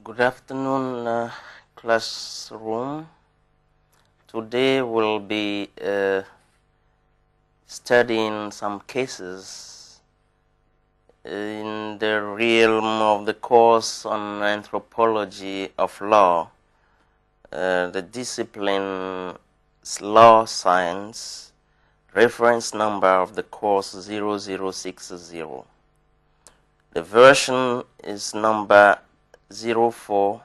Good afternoon, classroom. Today we'll be studying some cases in the realm of the course on anthropology of law, the discipline law science, reference number of the course 0060. The version is number 04,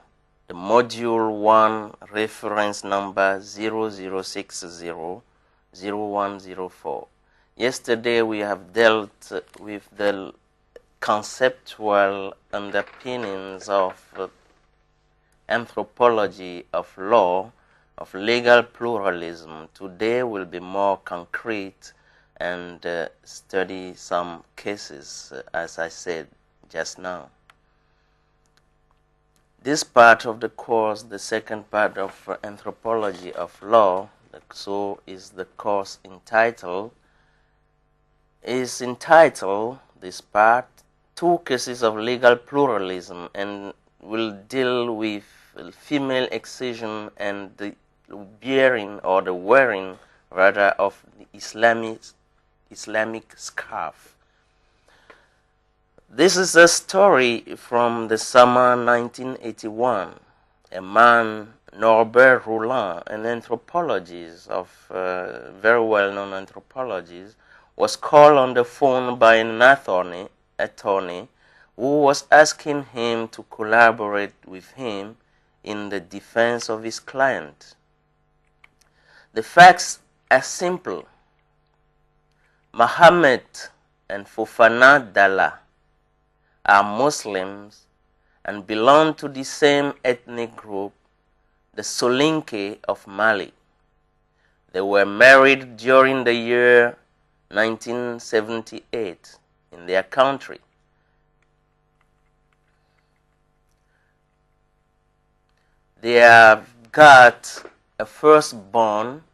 the module 1 reference number 0060-0104. Yesterday we have dealt with the conceptual underpinnings of anthropology of law, of legal pluralism. Today will be more concrete and study some cases, as I said just now. This part of the course, the second part of anthropology of law, so is the course entitled, this part, two cases of legal pluralism, and will deal with female excision and the bearing or the wearing rather of the Islamic scarf. This is a story from the summer 1981. A man, Norbert Roulin, an anthropologist very well-known anthropologist, was called on the phone by an attorney who was asking him to collaborate with him in the defense of his client. The facts are simple. Mohammed and Fofana Dalla are Muslims and belong to the same ethnic group, the Solinke of Mali. They were married during the year 1978 in their country. They have got a firstborn,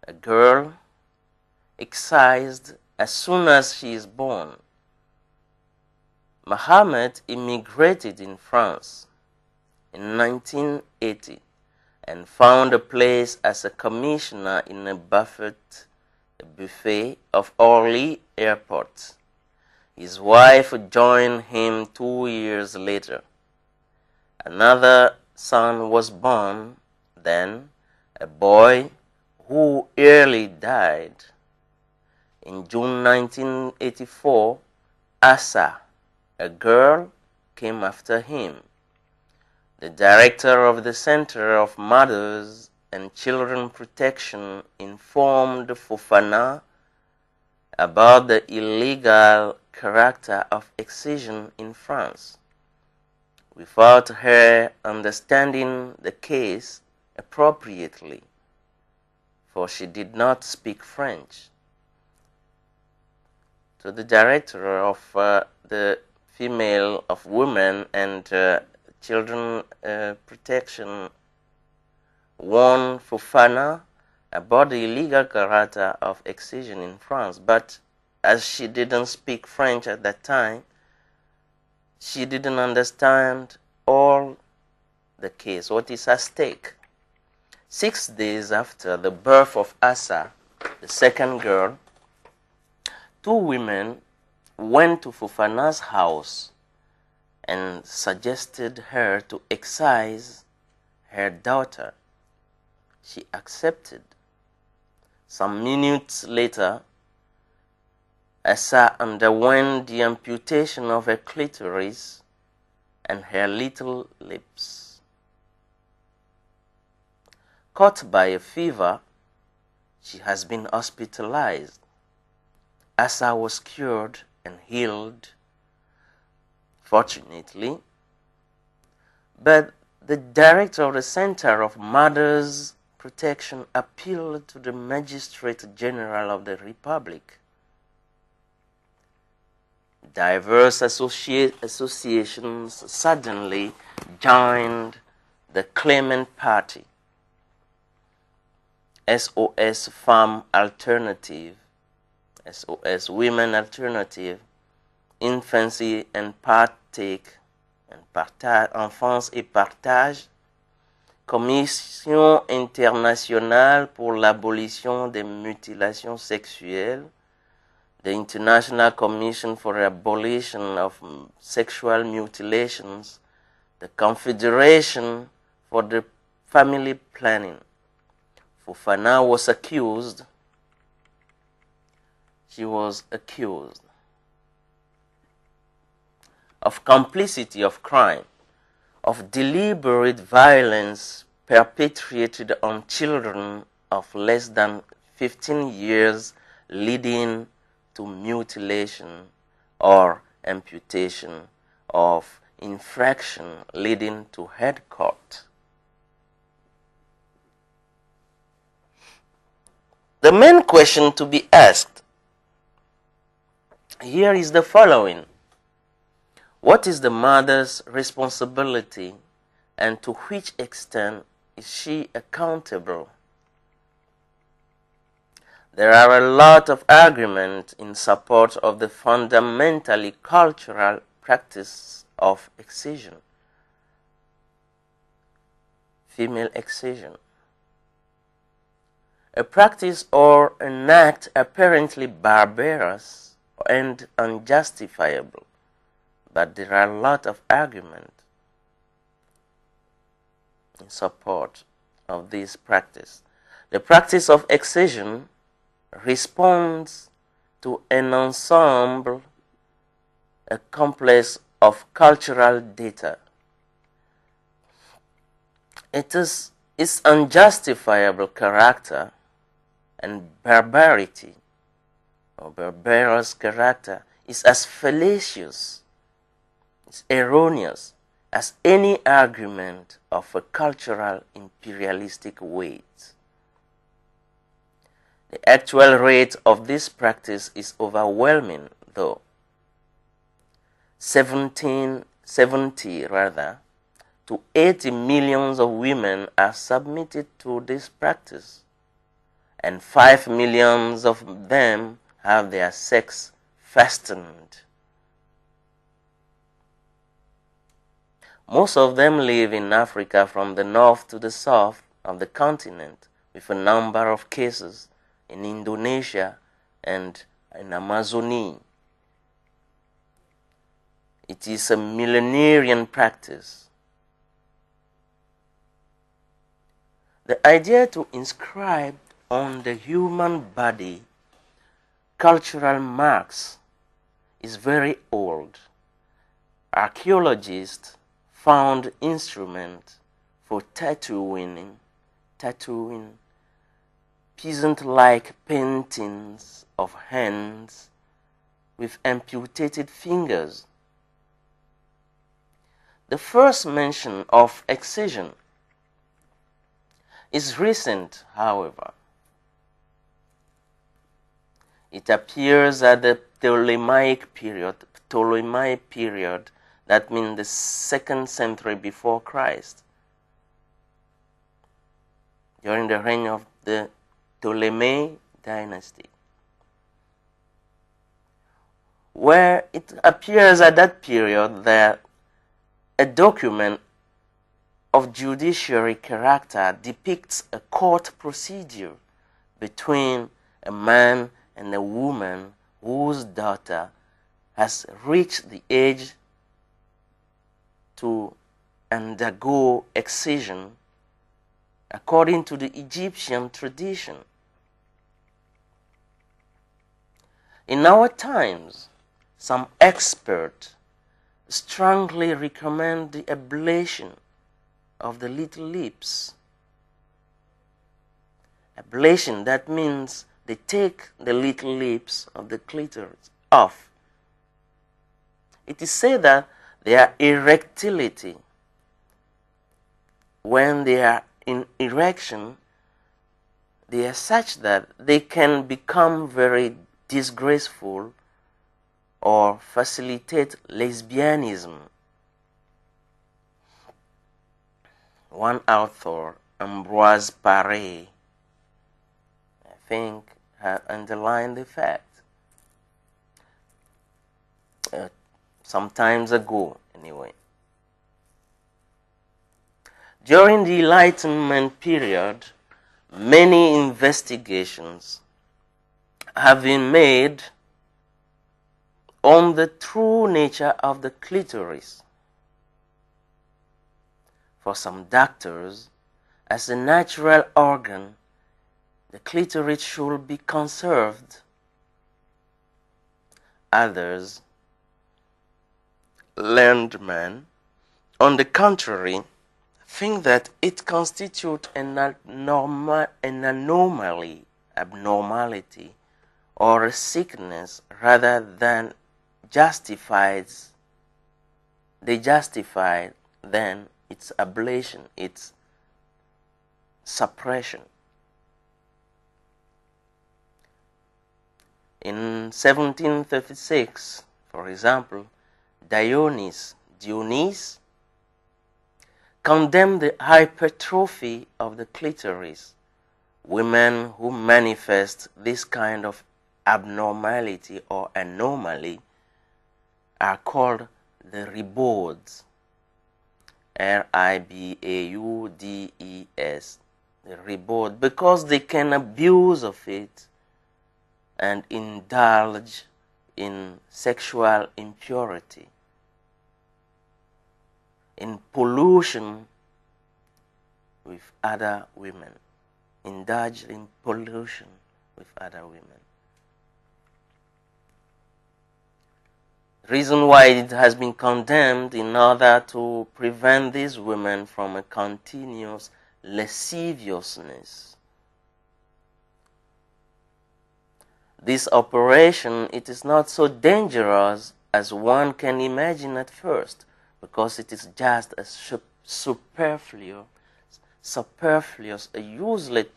a girl, excised as soon as she is born. Mohammed immigrated in France in 1980 and found a place as a commissioner in a buffet of Orly Airport. His wife joined him 2 years later. Another son was born then, a boy who early died. In June 1984, Asa, a girl, came after him. The director of the Center of Mothers and Children Protection informed Fofana about the illegal character of excision in France, without her understanding the case appropriately, for she did not speak French. To the director of the female of women and children protection warned Fofana about the illegal character of excision in France, but as she didn't speak French at that time, she didn't understand all the case, what is at stake. 6 days after the birth of Asa, the second girl, 2 women went to Fofana's house and suggested her to excise her daughter. She accepted. Some minutes later, Asa underwent the amputation of her clitoris and her little lips. Caught by a fever, she has been hospitalized. Asa was cured and healed, fortunately, but the director of the Center of Mothers Protection appealed to the Magistrate General of the Republic. Diverse associations suddenly joined the claimant party. SOS Farm Alternative, SOS Women Alternative, Infancy and Partake Enfance et Partage, Commission internationale pour l'abolition des mutilations sexuelles, the International Commission for the Abolition of Sexual Mutilations, the Confederation for the Family Planning. Fofana was accused. She was accused of complicity of crime, of deliberate violence perpetrated on children of less than 15 years, leading to mutilation or amputation, of infraction leading to head cut. The main question to be asked here is the following: what is the mother's responsibility, and to which extent is she accountable? There are a lot of arguments in support of the fundamentally cultural practice of excision, female excision, a practice or an act apparently barbarous and unjustifiable. But there are a lot of arguments in support of this practice. The practice of excision responds to an ensemble, a complex of cultural data. Its unjustifiable character and barbarity or barbarous character is as fallacious, is erroneous as any argument of a cultural imperialistic weight. The actual rate of this practice is overwhelming, though. 70 to 80 millions of women are submitted to this practice, and 5 millions of them have their sex fastened. Most of them live in Africa from the north to the south of the continent, with a number of cases in Indonesia and in Amazonia. It is a millenarian practice. The idea to inscribe on the human body cultural marks is very old. Archaeologists found instruments for tattooing peasant-like paintings of hands with amputated fingers. The first mention of excision is recent, however. It appears at the Ptolemaic period, that means the 2nd century before Christ, during the reign of the Ptolemaic dynasty, where it appears at that period that a document of judiciary character depicts a court procedure between a man and a woman whose daughter has reached the age to undergo excision according to the Egyptian tradition. In our times, some experts strongly recommend the ablation of the little lips. Ablation, that means they take the little lips of the clitoris off. It is said that their erectility, when they are in erection, they are such that they can become very disgraceful or facilitate lesbianism. One author, Ambroise Paré, I think, had underlined the fact some times ago, anyway. During the Enlightenment period, many investigations have been made on the true nature of the clitoris. For some doctors, as a natural organ, the clitoris should be conserved. Others, learned men, on the contrary, think that it constitutes an abnormality, or a sickness rather than they justify then its ablation, its suppression. In 1736, for example, Dionys condemned the hypertrophy of the clitoris. Women who manifest this kind of abnormality or anomaly are called the ribauds, R-I-B-A-U-D-E-S, the ribaud, because they can abuse of it and indulge in sexual impurity, in pollution with other women, indulge in pollution with other women. The reason why it has been condemned in order to prevent these women from a continuous lasciviousness. This operation, it is not so dangerous as one can imagine at first, because it is just a superfluous, a useless,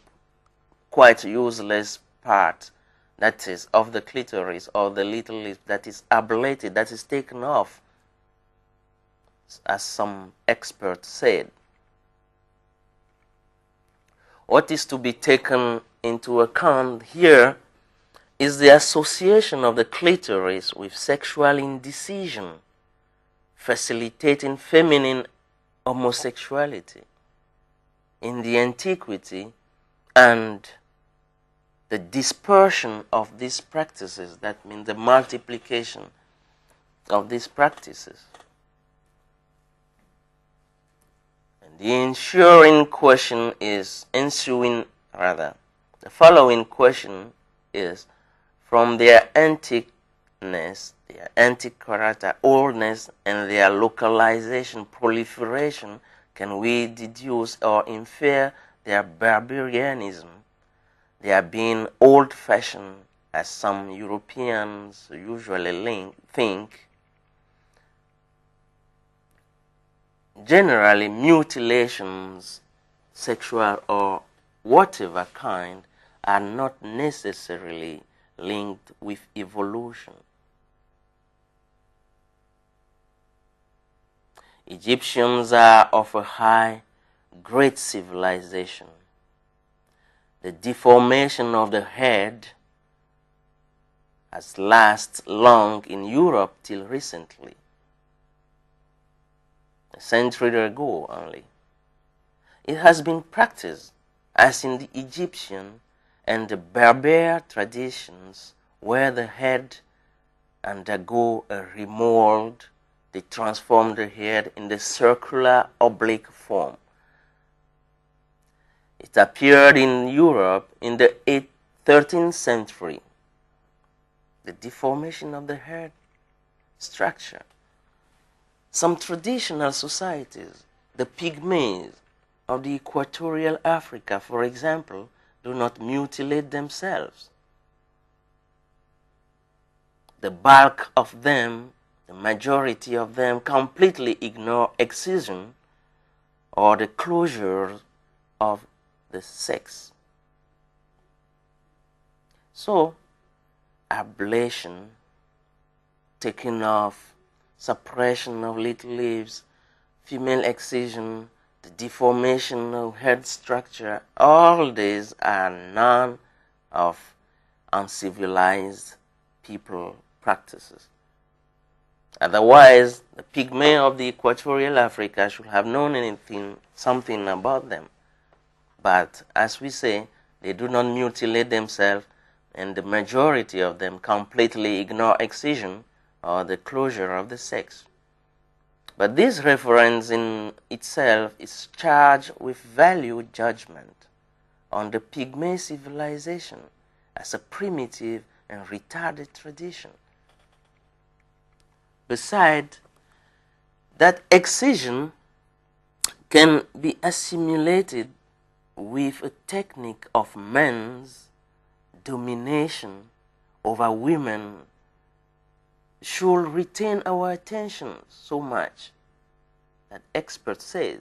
quite useless part, that is, of the clitoris or the little lip, that is ablated, that is taken off, as some experts said. What is to be taken into account here is the association of the clitoris with sexual indecision, facilitating feminine homosexuality in the antiquity, and the dispersion of these practices, that means the multiplication of these practices. And the following question is, from their antiqueness, their antique character, oldness, and their localization, proliferation, can we deduce or infer their barbarianism, their being old-fashioned, as some Europeans usually think? Generally, mutilations, sexual or whatever kind, are not necessarily linked with evolution. Egyptians are of a high, great civilization. The deformation of the head has lasted long in Europe till recently, a century ago only. It has been practiced as in the Egyptian and the Berber traditions, where the head undergo a remold. They transform the head in the circular oblique form. It appeared in Europe in the 13th century. The deformation of the head structure. Some traditional societies, the Pygmies of the equatorial Africa, for example, do not mutilate themselves. The bulk of them, the majority of them, completely ignore excision or the closure of the sex. So, ablation, taking off, suppression of little leaves, female excision, the deformation of head structure, all these are none of uncivilized people practices. Otherwise, the pygmy of the equatorial Africa should have known something about them. But as we say, they do not mutilate themselves, and the majority of them completely ignore excision or the closure of the sex. But this reference in itself is charged with value judgment on the pygmy civilization as a primitive and retarded tradition. Besides, that excision can be assimilated with a technique of men's domination over women should retain our attention so much that expert says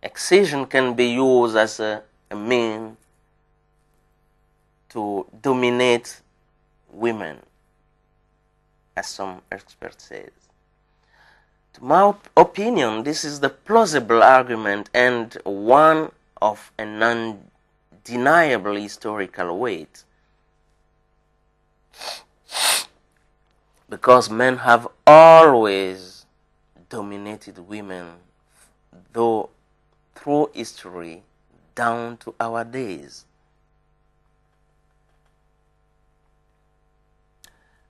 excision can be used as a means to dominate women, as some experts say. To my opinion, this is the plausible argument and one of an undeniable historical weight, because men have always dominated women through history down to our days.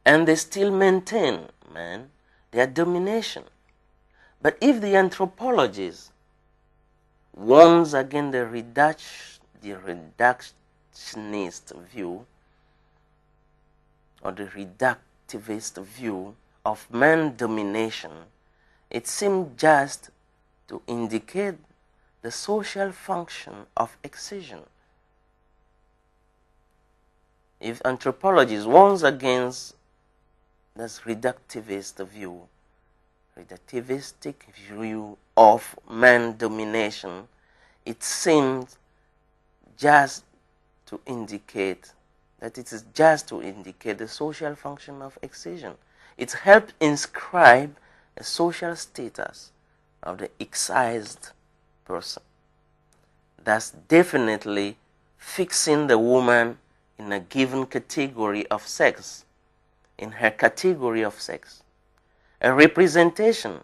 And they still maintain, man, their domination. But if the anthropologist warns against the reductionist view or the reductivist view of man domination, it seems just to indicate the social function of excision. If anthropologists warns against this reductivistic view of man domination, it seems just to indicate that it is just to indicate the social function of excision. It helps inscribe a social status of the excised person, thus definitely fixing the woman in a given category of sex, in her category of sex, a representation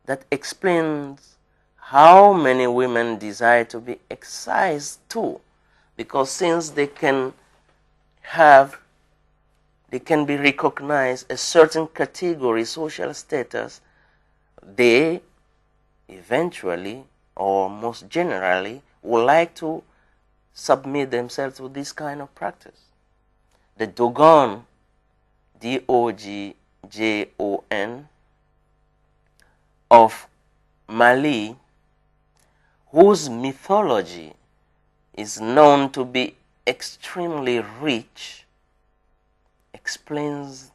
that explains how many women desire to be excised too, because since they can be recognized a certain category, social status, they eventually or most generally would like to submit themselves to this kind of practice. The Dogon, Dogjon, of Mali, whose mythology is known to be extremely rich, explains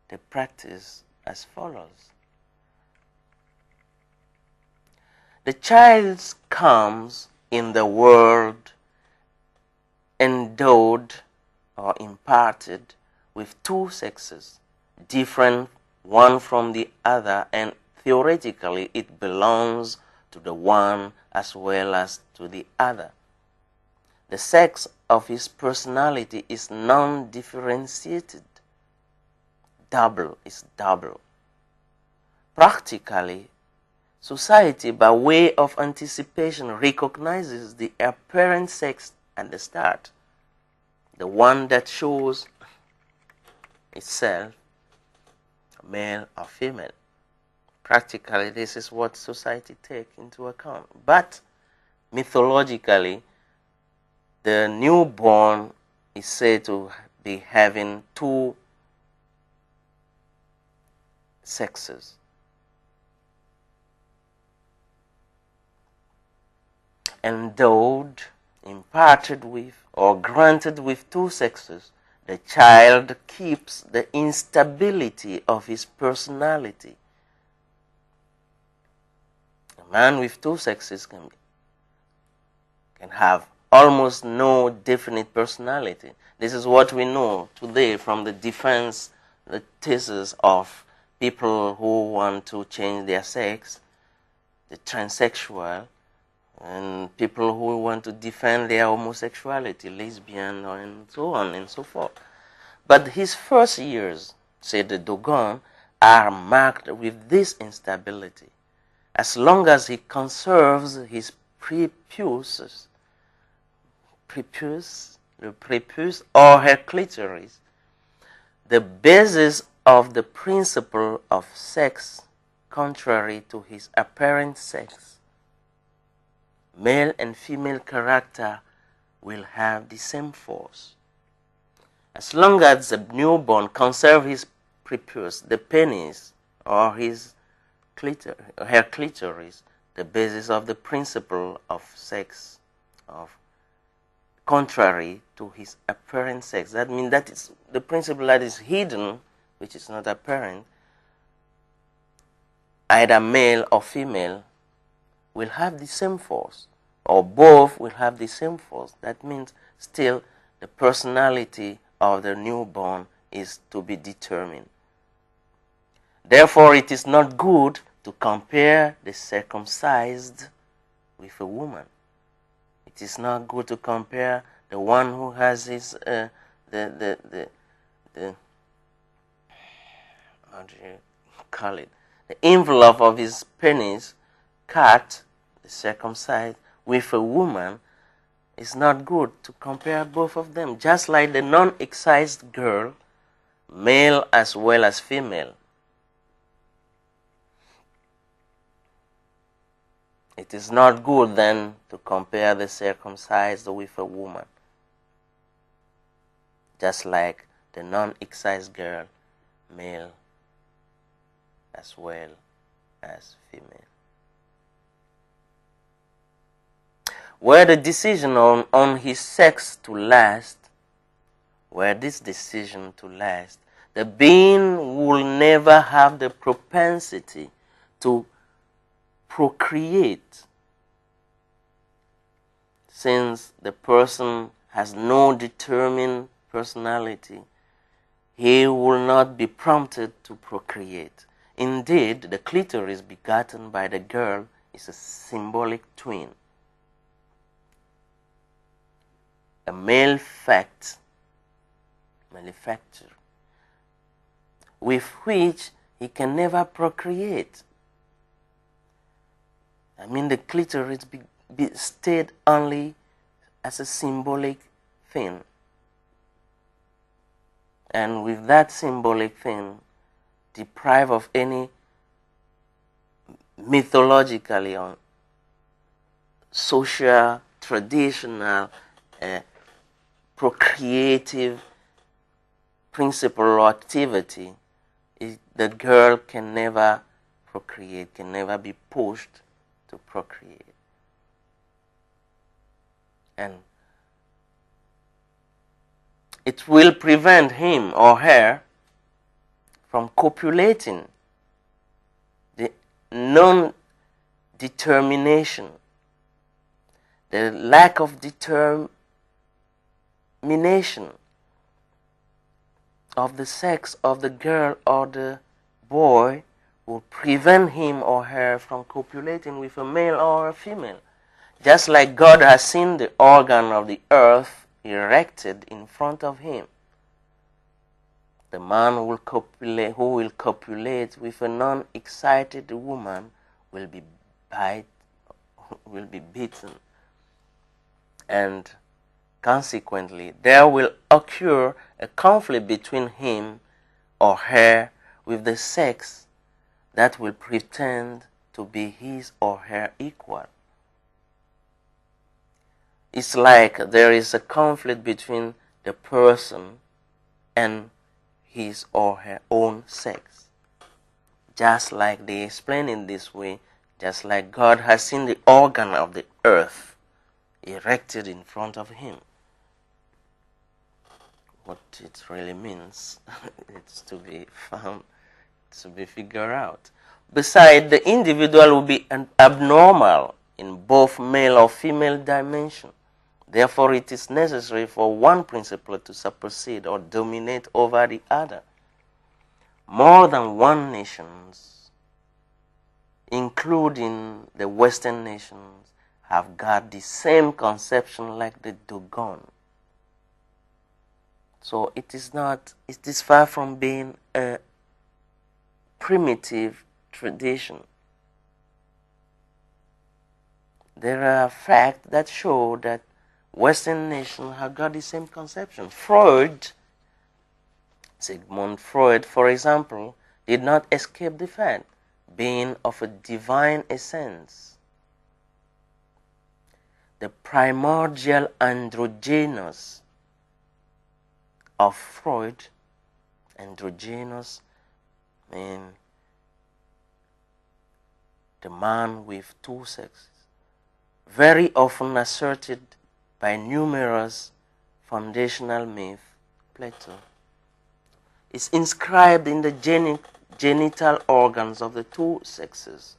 the practice as follows. The child comes in the world endowed or imparted with two sexes, different one from the other, and theoretically it belongs to the one as well as to the other. The sex of his personality is non-differentiated. Double is double. Practically, society, by way of anticipation, recognizes the apparent sex at the start, the one that shows itself, male or female. Practically, this is what society takes into account. But mythologically, the newborn is said to be having two sexes. Endowed, imparted with, or granted with two sexes, the child keeps the instability of his personality. A man with two sexes can have almost no definite personality. This is what we know today from the defense, the thesis of people who want to change their sex, the transsexual, and people who want to defend their homosexuality, lesbian, and so on and so forth. But his first years, said the Dogon, are marked with this instability. As long as he conserves his prepuce or her clitoris, the basis of the principle of sex contrary to his apparent sex, male and female character will have the same force. As long as the newborn conserves his prepuce, the penis, or her clitoris, the basis of the principle of sex, of contrary to his apparent sex. That means that is the principle that is hidden, which is not apparent, either male or female, will have the same force, or both will have the same force. That means still the personality of the newborn is to be determined. Therefore, it is not good to compare the circumcised with a woman. It is not good to compare the one who has his how do you call it? The envelope of his penis cut, the circumcised, with a woman. It's not good to compare both of them. Just like the non-excised girl, male as well as female. It is not good then to compare the circumcised with a woman. Just like the non-excised girl, male as well as female. Were the decision on his sex to last, the being will never have the propensity to procreate, since the person has no determined personality. He will not be prompted to procreate. Indeed, the clitoris begotten by the girl is a symbolic twin, a malefactor, with which he can never procreate. I mean, the clitoris stayed only as a symbolic thing. And with that symbolic thing, deprived of any mythologically or social, traditional, procreative principle or activity, the girl can never procreate, can never be pushed to procreate. And it will prevent him or her from copulating. The non-determination, the lack of determination of the sex of the girl or the boy will prevent him or her from copulating with a male or a female. Just like God has seen the organ of the earth erected in front of him. The man who will copulate with a non-excited woman will be beaten. And consequently, there will occur a conflict between him or her with the sex that will pretend to be his or her equal. It's like there is a conflict between the person and his or her own sex. Just like they explain in this way, just like God has seen the organ of the earth erected in front of him. What it really means, it's to be found, to be figured out. Besides, the individual will be abnormal in both male or female dimension. Therefore, it is necessary for one principle to supersede or dominate over the other. More than one nation, including the Western nations, have got the same conception like the Dogon. So it is far from being a primitive tradition. There are facts that show that Western nations have got the same conception. Sigmund Freud, for example, did not escape the fact being of a divine essence. The primordial androgynous of Freud, androgynous means the man with two sexes, very often asserted by numerous foundational myths, Plato, is inscribed in the genital organs of the two sexes.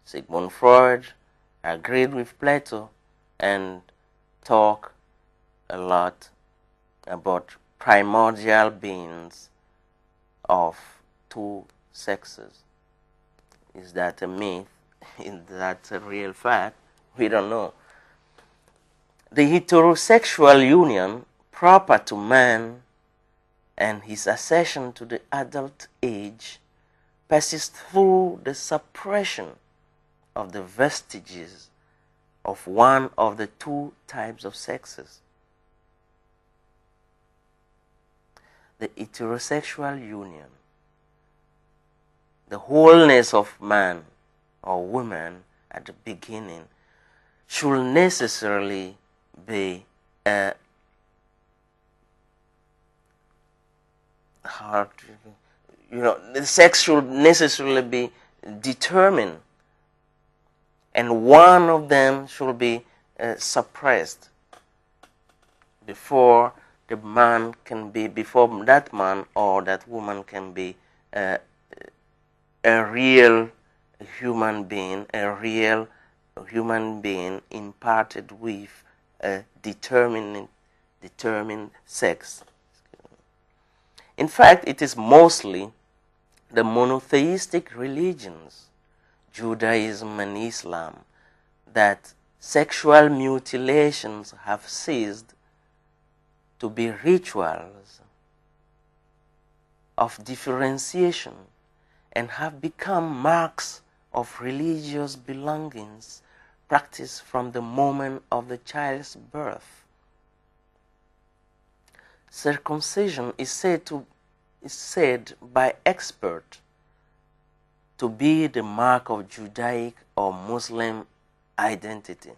Sigmund Freud, agreed with Plato and talked a lot about primordial beings of two sexes. Is that a myth? Is that a real fact? We don't know. The heterosexual union proper to man and his accession to the adult age persists through the suppression of the vestiges of one of the two types of sexes. The heterosexual union, the wholeness of man or woman at the beginning, should necessarily be the sex should necessarily be determined, and one of them should be suppressed before that man or that woman can be a real human being, imparted with a determined sex. In fact, it is mostly the monotheistic religions, Judaism and Islam, that sexual mutilations have ceased to be rituals of differentiation and have become marks of religious belongings practiced from the moment of the child's birth. Circumcision is said by experts to be the mark of Judaic or Muslim identity.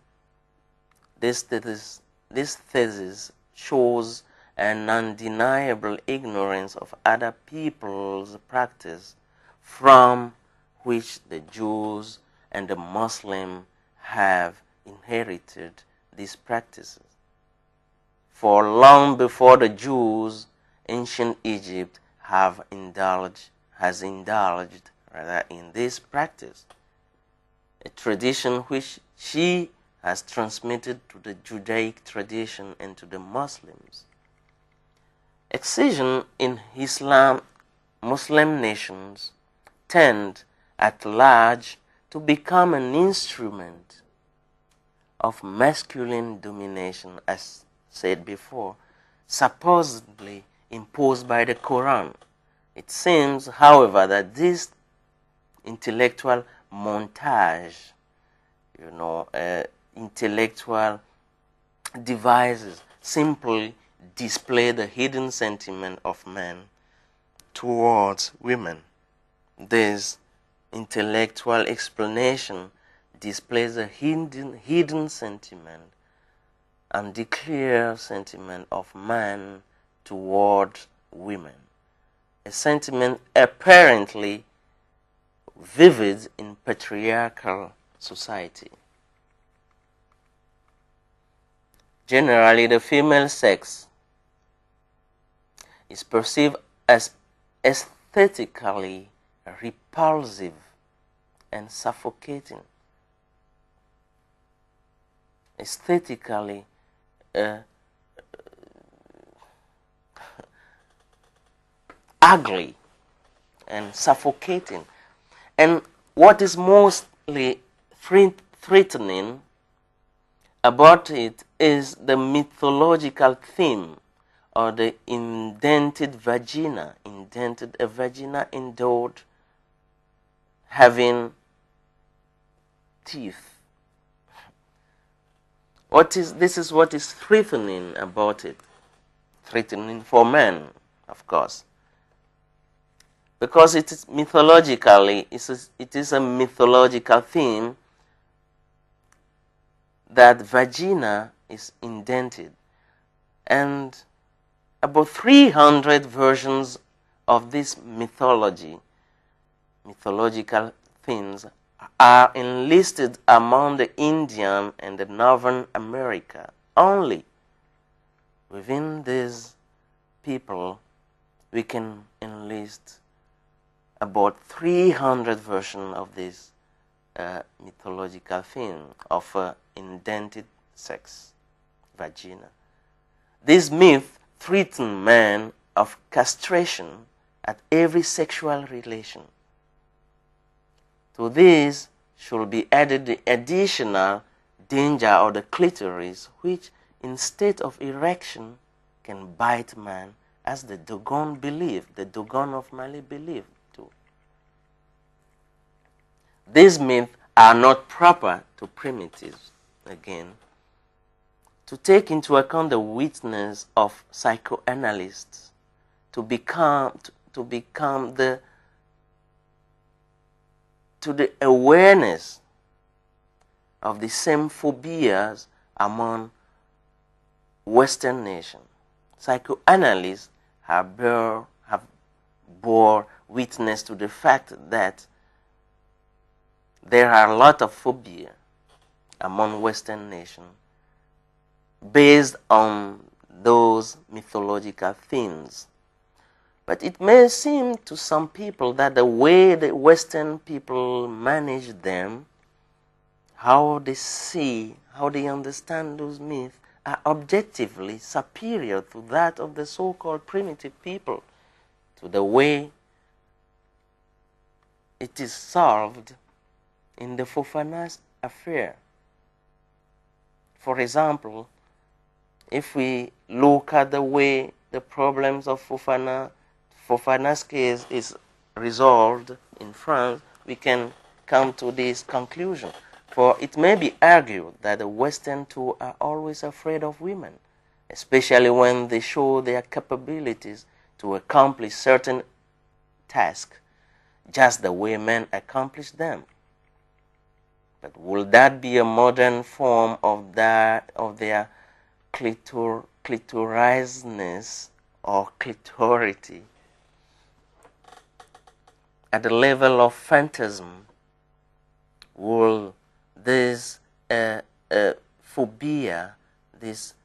This thesis shows an undeniable ignorance of other people's practice from which the Jews and the Muslims have inherited these practices. For long before the Jews, ancient Egypt has indulged in this practice, a tradition which she has transmitted to the Judaic tradition and to the Muslims. Excision in Muslim nations tend at large to become an instrument of masculine domination, as said before, supposedly imposed by the Quran. It seems, however, that this intellectual montage, intellectual devices simply display the hidden sentiment of men towards women. This intellectual explanation displays a hidden sentiment and the clear sentiment of man toward women, a sentiment apparently vivid in patriarchal society. Generally, the female sex is perceived as aesthetically repulsive and suffocating. Aesthetically ugly and suffocating. And what is mostly threatening about it is the mythological theme, or the indented vagina, a vagina endowed having teeth. This is what is threatening about it. Threatening for men, of course. Because it is mythologically, it is a mythological theme that vagina is indented. And about 300 versions of this mythological themes are enlisted among the Indian and the Northern America. Only within these people we can enlist about 300 versions of this mythological theme of indented sex, vagina. This myth threatens men of castration at every sexual relation. To this should be added the additional danger of the clitoris, which instead of erection can bite man, as the Dogon believed, the Dogon of Mali believed too. These myths are not proper to primitives, again, to take into account the witness of psychoanalysts, to become the awareness of the same phobias among Western nations. Psychoanalysts have bore witness to the fact that there are a lot of phobia among Western nations based on those mythological themes. But it may seem to some people that the way the Western people manage them, how they see, how they understand those myths, are objectively superior to that of the so-called primitive people, to the way it is solved in the Fofana's affair. For example, if we look at the way the problems of Fofana's case is resolved in France, we can come to this conclusion. For it may be argued that the Western too are always afraid of women, especially when they show their capabilities to accomplish certain tasks, just the way men accomplish them. But will that be a modern form of their clitorizness or clitority? At the level of phantasm, will this phobia, this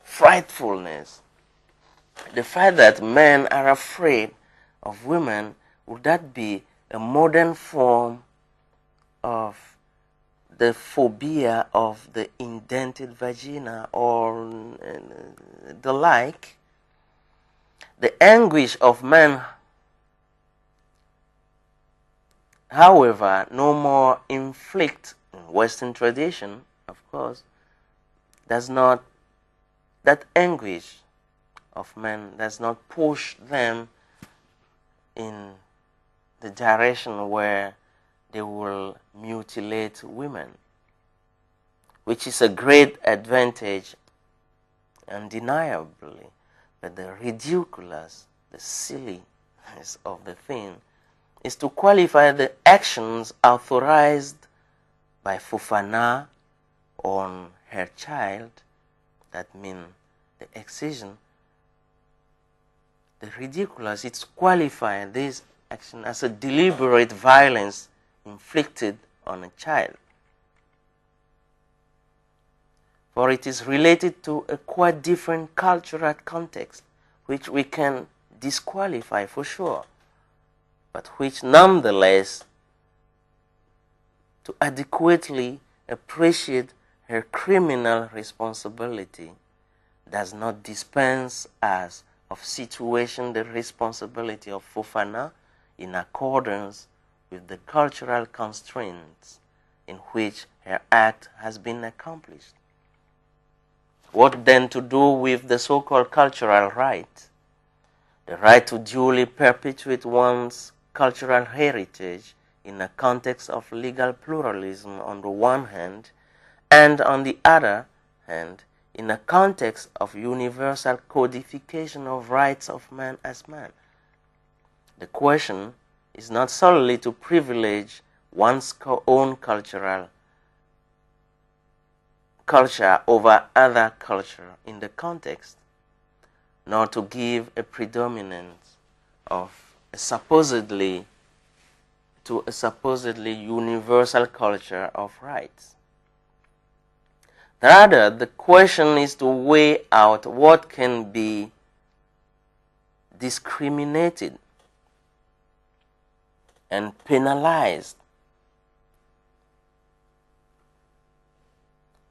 frightfulness, the fact that men are afraid of women, would that be a modern form of the phobia of the indented vagina or the like? The anguish of men, however, no more inflict in Western tradition, of course, that anguish of men does not push them in the direction where they will mutilate women, which is a great advantage, undeniably. But the ridiculous, the silliness of the thing is to qualify the actions authorized by Fofana on her child, that means the excision. The ridiculous is qualifying this action as a deliberate violence inflicted on a child. For it is related to a quite different cultural context, which we can disqualify for sure, but which nonetheless, to adequately appreciate her criminal responsibility, does not dispense us of situation the responsibility of Fofana in accordance with the cultural constraints in which her act has been accomplished. What then to do with the so-called cultural right? The right to duly perpetuate one's cultural heritage in a context of legal pluralism on the one hand, and on the other hand, in a context of universal codification of rights of man as man. The question is not solely to privilege one's own culture over other culture in the context, nor to give a predominance of a supposedly universal culture of rights. Rather, the question is to weigh out what can be discriminated and penalized,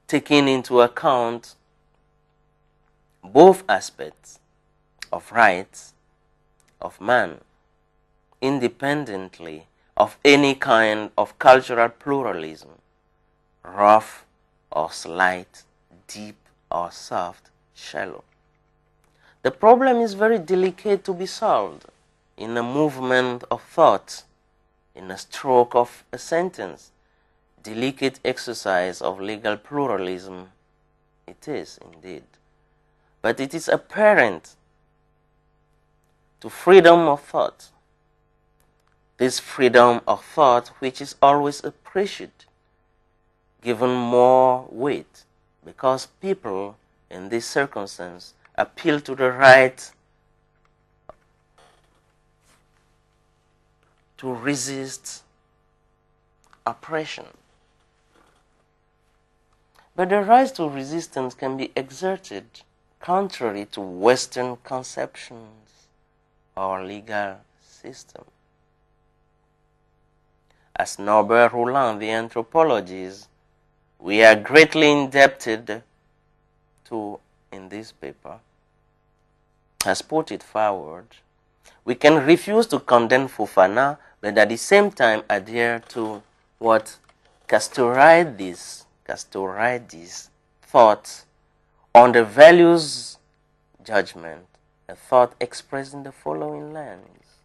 taking into account both aspects of rights of man, independently of any kind of cultural pluralism, rough or slight, deep or soft, shallow. The problem is very delicate to be solved in a movement of thought, in a stroke of a sentence. Delicate exercise of legal pluralism it is indeed. But it is apparent to freedom of thought. This freedom of thought, which is always appreciated, given more weight, because people in this circumstance appeal to the right to resist oppression. But the right to resistance can be exerted contrary to Western conceptions or legal system. As Norbert Roland, the anthropologist, we are greatly indebted to in this paper, has put it forward, we can refuse to condemn Fofana, but at the same time adhere to what Castoriadis thought on the values judgment, a thought expressed in the following lines.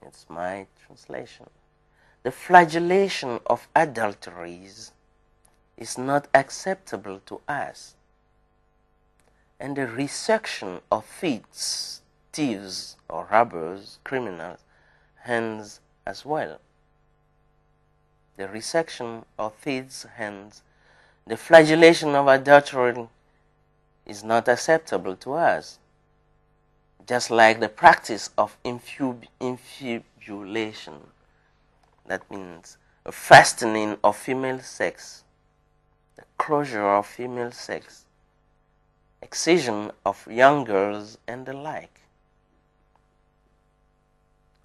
It's my translation. The flagellation of adulteries is not acceptable to us, and the resection of thieves or robbers, criminals, hands as well. The resection of thieves' hands, the flagellation of adultery is not acceptable to us, just like the practice of infibulation. That means a fastening of female sex, the closure of female sex, excision of young girls, and the like.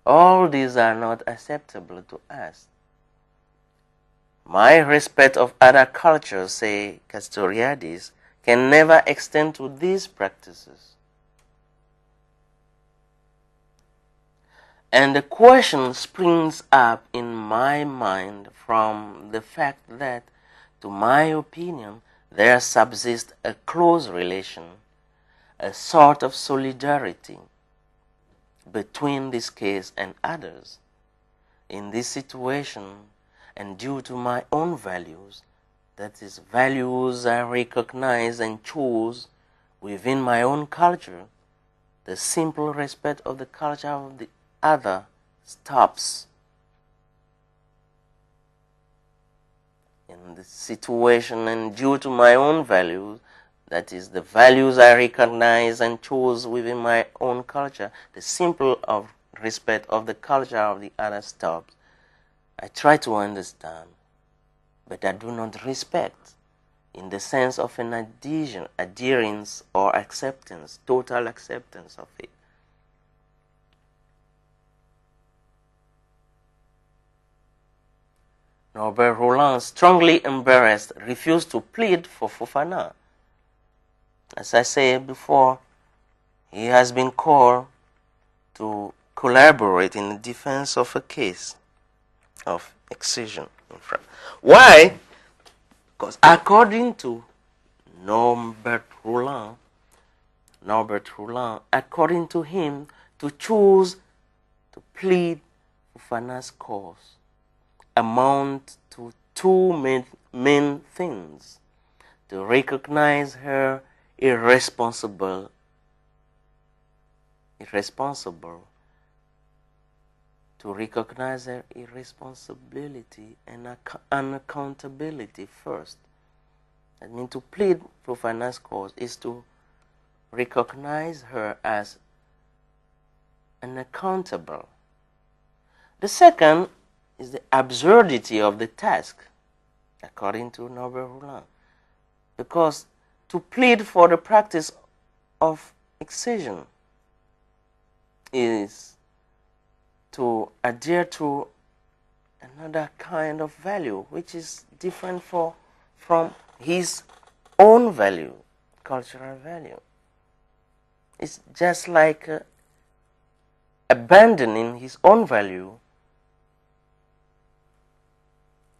All these are not acceptable to us. My respect of other cultures, say Castoriadis, can never extend to these practices. And the question springs up in my mind from the fact that, to my opinion, there subsists a close relation, a sort of solidarity between this case and others. In this situation, and due to my own values, that is, values I recognize and choose within my own culture, the simple respect of the culture of the other stops. In this situation, and due to my own values, that is, the values I recognize and choose within my own culture, the simple of respect of the culture of the other stops. I try to understand, but I do not respect in the sense of an adherence or acceptance, total acceptance of it. Norbert Roland, strongly embarrassed, refused to plead for Fofana. As I said before, he has been called to collaborate in the defense of a case of excision in France. Why? Because according to Norbert Roulin, according to him, to choose to plead Fofana's cause amount to two main things: to recognize her irresponsible, to recognize her irresponsibility and unaccountability first. I mean, to plead Fofana's cause is to recognize her as unaccountable. The second is the absurdity of the task, according to Norbert Roulin, because to plead for the practice of excision is to adhere to another kind of value, which is different from his own value, cultural value. It's just like abandoning his own value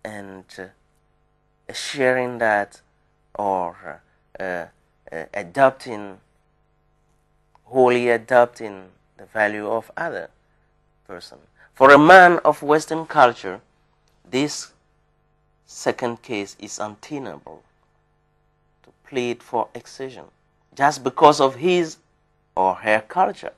and sharing that, or wholly adopting the value of other person. For a man of Western culture, this second case is untenable, to plead for excision just because of his or her culture.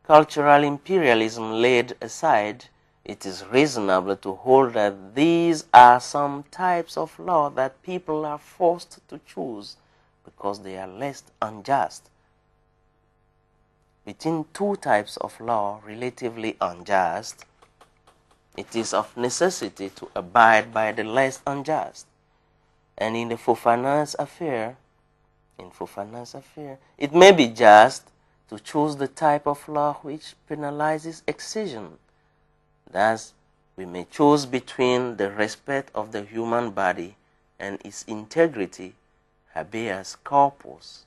Cultural imperialism laid aside, it is reasonable to hold that these are some types of law that people are forced to choose because they are less unjust. Between two types of law relatively unjust, it is of necessity to abide by the less unjust. And in Fofana's affair, it may be just to choose the type of law which penalizes excision. Thus, we may choose between the respect of the human body and its integrity, habeas corpus.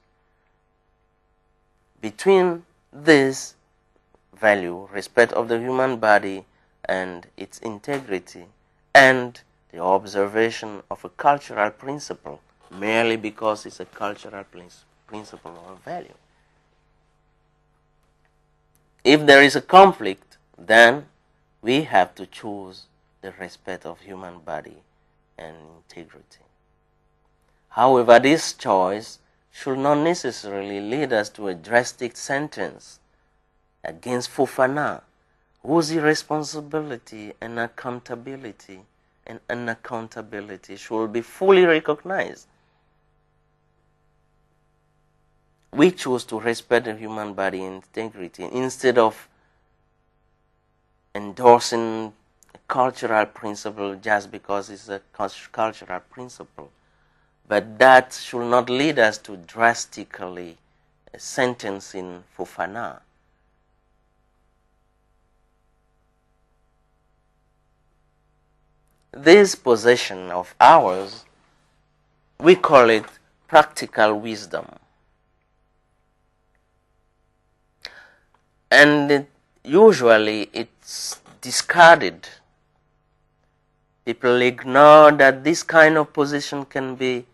Between this value, respect of the human body and its integrity, and the observation of a cultural principle, merely because it's a cultural principle or value. If there is a conflict, then we have to choose the respect of human body and integrity. However, this choice should not necessarily lead us to a drastic sentence against Fofana, whose irresponsibility and accountability and unaccountability should be fully recognized. We choose to respect the human body integrity instead of endorsing a cultural principle just because it's a cultural principle. But that should not lead us to drastically sentencing Fofana. This position of ours, we call it practical wisdom. And usually it's discarded. People ignore that this kind of position can be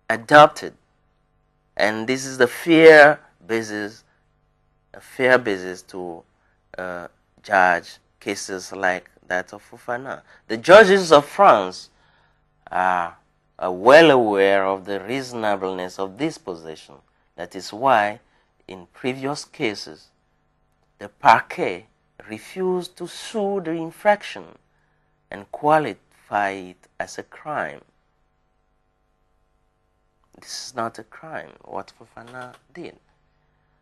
adopted. And this is the fair basis to judge cases like that of Fofana. The judges of France are well aware of the reasonableness of this position. That is why, in previous cases, the parquet refused to sue the infraction and qualify it as a crime. This is not a crime, what Fofana did.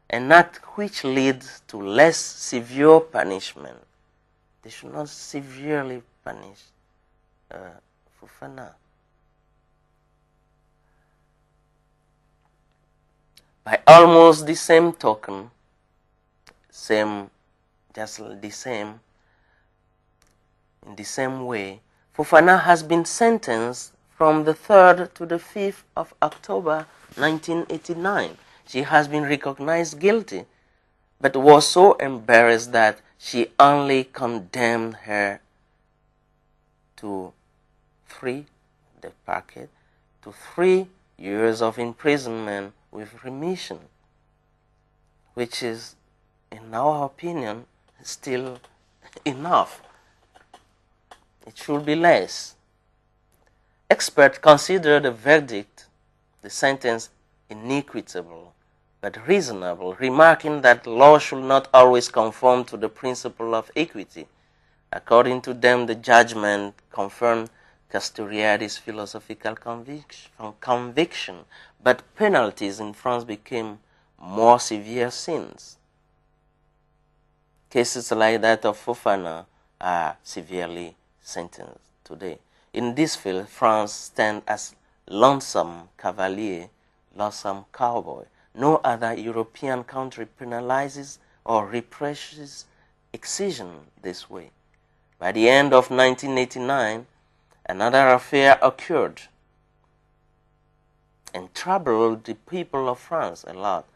An act which leads to less severe punishment. They should not severely punish Fofana. By almost the same token, in the same way, Fofana has been sentenced from the 3rd to the 5th of October 1989. She has been recognized guilty, but was so embarrassed that she only condemned her to 3 years of imprisonment with remission, which is, in our opinion, still enough. It should be less. Experts consider the verdict, the sentence, inequitable but reasonable, remarking that law should not always conform to the principle of equity. According to them, the judgment confirmed Castoriadis' philosophical conviction, but penalties in France became more severe since. Cases like that of Fofana are severely sentenced today. In this field, France stands as lonesome cavalier, lonesome cowboy. No other European country penalizes or represses excision this way. By the end of 1989, another affair occurred and troubled the people of France a lot.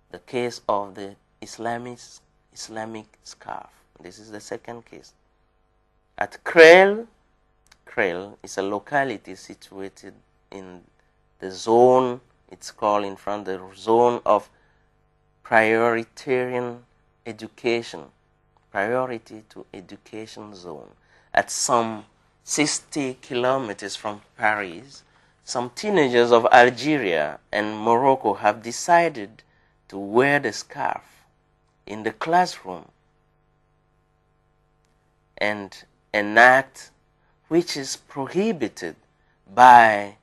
The case of the Islamic scarf. This is the second case. At Creil is a locality situated in the zone, it's called in France the zone of prioritarian education, priority to education zone. At some 60 kilometers from Paris, some teenagers of Algeria and Morocco have decided to wear the scarf in the classroom, and an act which is prohibited by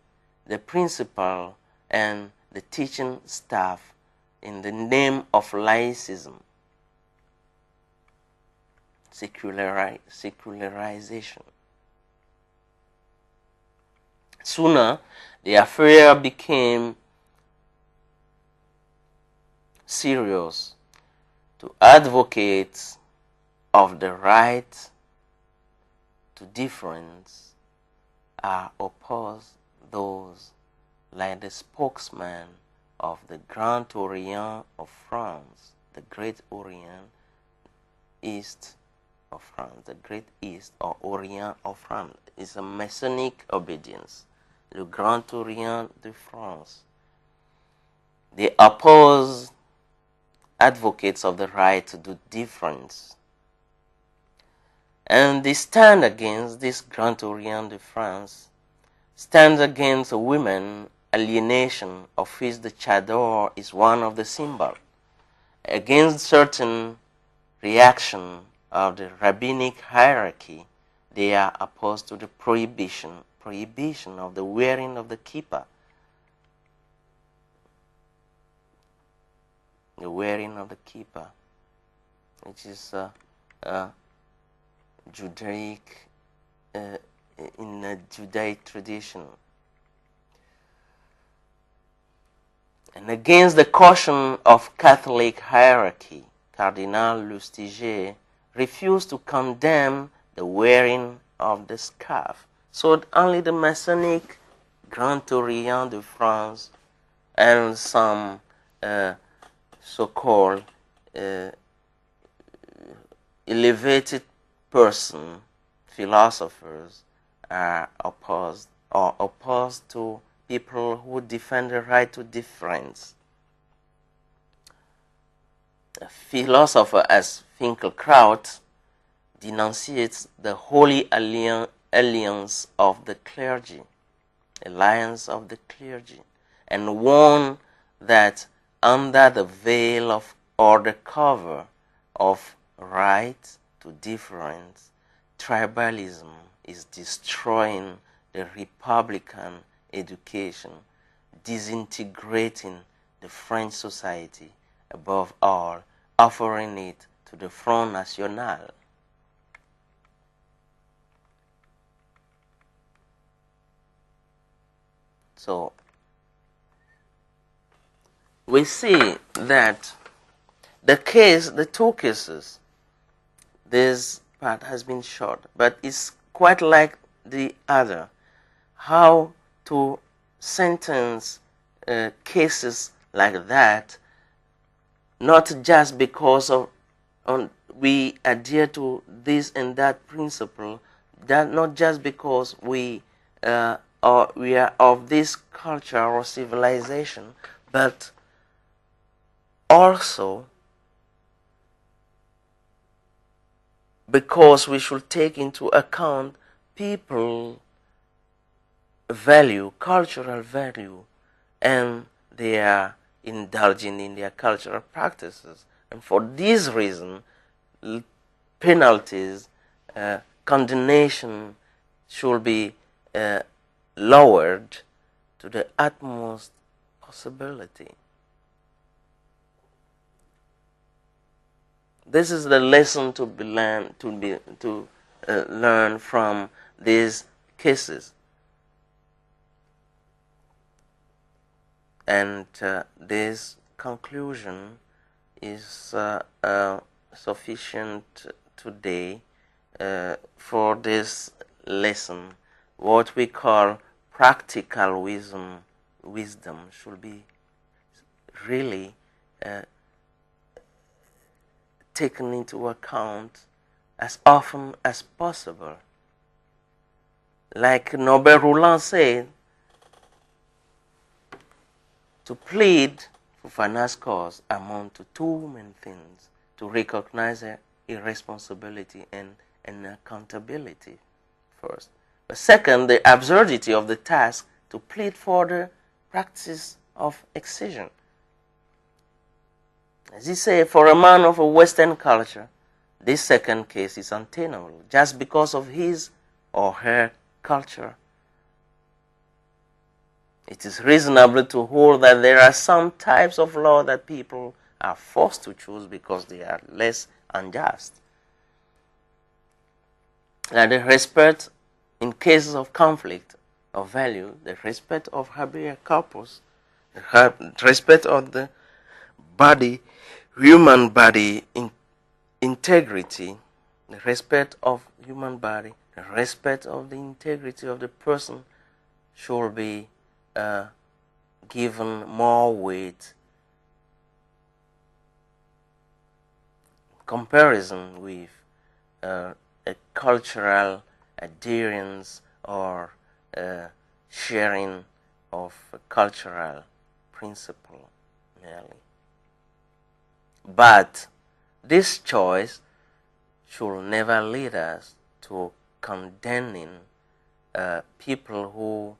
the principal and the teaching staff in the name of laicism, secularization. Sooner, the affair became serious. To advocates of the right to difference are opposed those like the spokesman of the Grand Orient of France, the Great Orient, East of France, the Great East or Orient of France is a Masonic obedience, le Grand Orient de France. They oppose advocates of the right to do difference, and they stand against this Grand Orient de France, stands against women alienation, of which the chador is one of the symbols, against certain reaction of the rabbinic hierarchy. They are opposed to the prohibition of the wearing of the kippah, the wearing of the kippah, which is Judaic, in the Judaic tradition, and against the caution of Catholic hierarchy. Cardinal Lustiger refused to condemn the wearing of the scarf. So only the Masonic Grand Orient de France and some so-called elevated person, philosophers, are opposed to people who defend the right to difference. A philosopher as Finkelkraut denunciates the holy alliance of the clergy, and warned that under the veil of or the cover of right to difference, tribalism is destroying the republican education, disintegrating the French society, above all, offering it to the Front National. So, we see that the two cases, this part has been short, but it's quite like the other. how to sentence cases like that, not just because of we adhere to this and that principle, that not just because we are of this culture or civilization, but also because we should take into account people value, cultural value, and they are indulging in their cultural practices. And for this reason, penalties, condemnation should be lowered to the utmost possibility. This is the lesson to be learned, to learn from these cases. And this conclusion is sufficient today for this lesson. What we call practical wisdom should be really taken into account as often as possible. Like Norbert Roland said, to plead for finance cause amount to two main things: to recognize irresponsibility and accountability first. But second, the absurdity of the task to plead for the practice of excision. As he said, for a man of a Western culture, this second case is untenable just because of his or her culture. It is reasonable to hold that there are some types of law that people are forced to choose because they are less unjust. That the respect in cases of conflict of value, the respect of habeas corpus, the respect of the body, human body integrity, the respect of human body, the respect of the integrity of the person should be given more weight in comparison with a cultural adherence or sharing of a cultural principle merely. But this choice should never lead us to condemning people who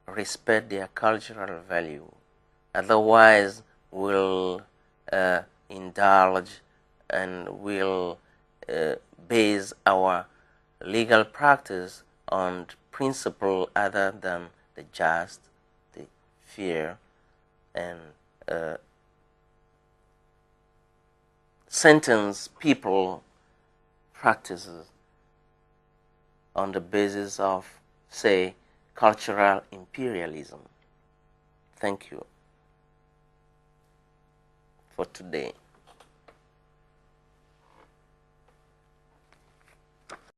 respect their cultural value. Otherwise, we'll indulge and we'll base our legal practice on principle other than the just, the fair, and sentence people practices on the basis of, say, cultural imperialism. Thank you for today.